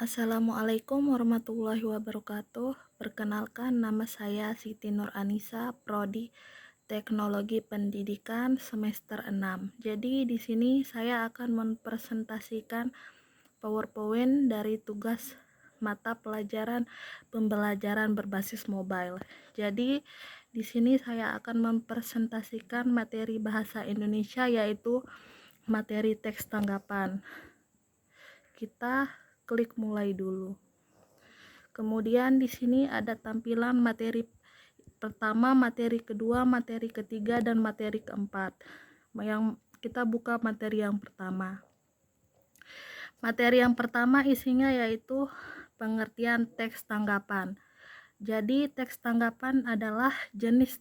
Assalamualaikum warahmatullahi wabarakatuh. Perkenalkan, nama saya Siti Nur Anissa, Prodi Teknologi Pendidikan semester 6. Jadi di sini saya akan mempresentasikan PowerPoint dari tugas mata pelajaran pembelajaran berbasis mobile. Jadi di sini saya akan mempresentasikan materi bahasa Indonesia, yaitu materi teks tanggapan. Kita klik mulai dulu. Kemudian di sini ada tampilan materi pertama, materi kedua, materi ketiga, dan materi keempat. Yang kita buka materi yang pertama. Materi yang pertama isinya yaitu pengertian teks tanggapan. Jadi teks tanggapan adalah jenis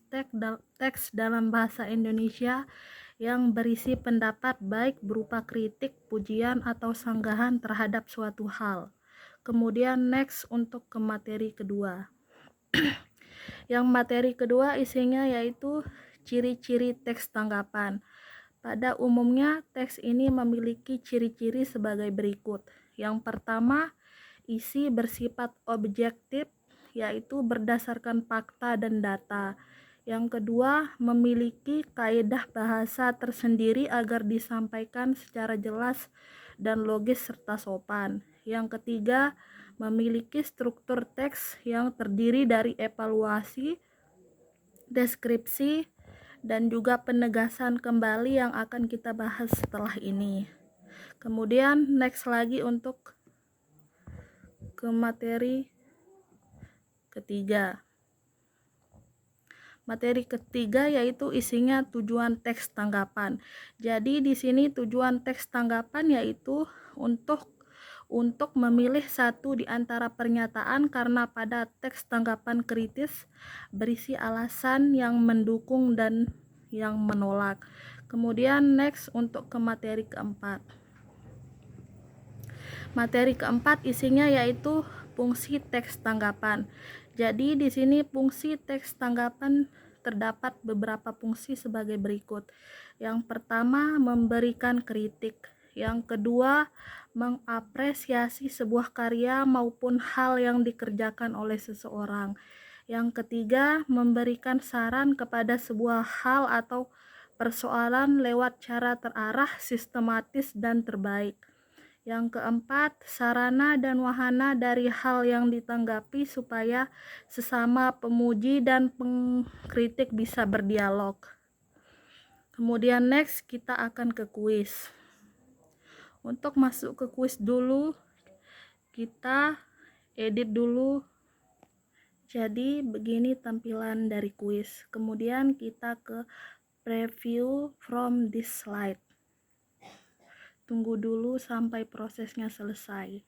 teks dalam bahasa Indonesia yang berisi pendapat baik berupa kritik, pujian, atau sanggahan terhadap suatu hal. Kemudian next untuk ke materi kedua. Yang materi kedua isinya yaitu ciri-ciri teks tanggapan. Pada umumnya teks ini memiliki ciri-ciri sebagai berikut. Yang pertama, isi bersifat objektif, yaitu berdasarkan fakta dan data. Yang kedua, memiliki kaedah bahasa tersendiri agar disampaikan secara jelas dan logis serta sopan. Yang ketiga, memiliki struktur teks yang terdiri dari evaluasi, deskripsi, dan juga penegasan kembali yang akan kita bahas setelah ini. Kemudian next lagi untuk ke materi ketiga. Materi ketiga yaitu isinya tujuan teks tanggapan. Jadi di sini tujuan teks tanggapan yaitu untuk memilih satu di antara pernyataan karena pada teks tanggapan kritis berisi alasan yang mendukung dan yang menolak. Kemudian next untuk ke materi keempat. Materi keempat isinya yaitu fungsi teks tanggapan. Jadi di sini fungsi teks tanggapan terdapat beberapa fungsi sebagai berikut. Yang pertama, memberikan kritik. Yang kedua, mengapresiasi sebuah karya maupun hal yang dikerjakan oleh seseorang. Yang ketiga, memberikan saran kepada sebuah hal atau persoalan lewat cara terarah, sistematis, dan terbaik. Yang keempat, sarana dan wahana dari hal yang ditanggapi supaya sesama pemuji dan pengkritik bisa berdialog. Kemudian next kita akan ke kuis. Untuk masuk ke kuis dulu, kita edit dulu. Jadi begini tampilan dari kuis. Kemudian kita ke preview from this slide. Tunggu dulu sampai prosesnya selesai.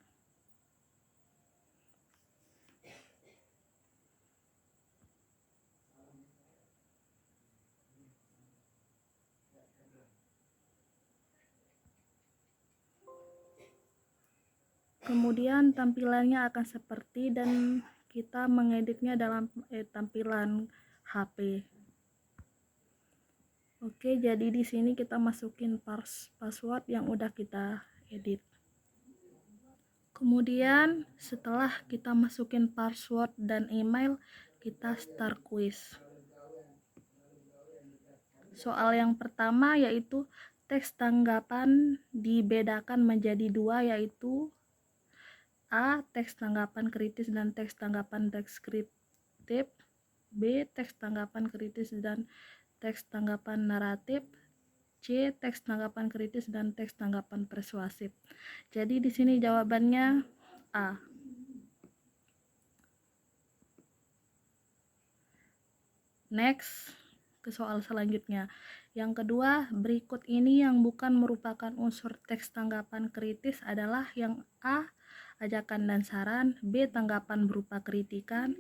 Kemudian tampilannya akan seperti dan kita mengeditnya dalam tampilan HP. Oke, jadi di sini kita masukin password yang udah kita edit. Kemudian setelah kita masukin password dan email, kita start quiz. Soal yang pertama yaitu teks tanggapan dibedakan menjadi dua, yaitu A. Teks tanggapan kritis dan teks tanggapan deskriptif. B. Teks tanggapan kritis dan teks tanggapan naratif. C. Teks tanggapan kritis dan teks tanggapan persuasif. Jadi di sini jawabannya A. Next ke soal selanjutnya. Yang kedua, berikut ini yang bukan merupakan unsur teks tanggapan kritis adalah yang A. Ajakan dan saran, B. Tanggapan berupa kritikan,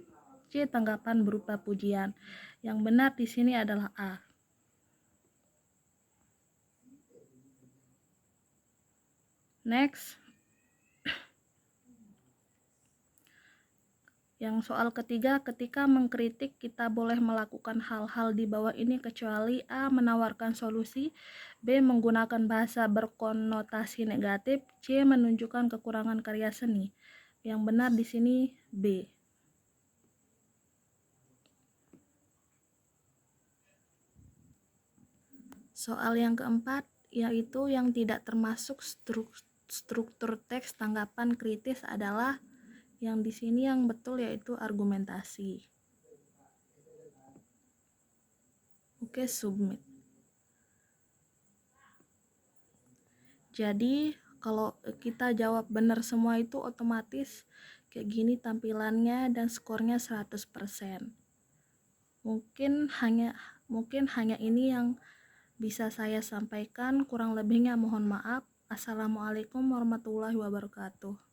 C. Tanggapan berupa pujian. Yang benar di sini adalah A. Next. Yang soal ketiga, ketika mengkritik kita boleh melakukan hal-hal di bawah ini kecuali A. Menawarkan solusi, B. Menggunakan bahasa berkonotasi negatif, C. Menunjukkan kekurangan karya seni. Yang benar di sini B. Soal yang keempat, yaitu yang tidak termasuk struktur teks tanggapan kritis adalah yang di sini yang betul, yaitu argumentasi. Oke, submit. Jadi kalau kita jawab benar semua itu otomatis kayak gini tampilannya dan skornya 100%. Mungkin hanya ini yang bisa saya sampaikan, kurang lebihnya mohon maaf. Assalamualaikum warahmatullahi wabarakatuh.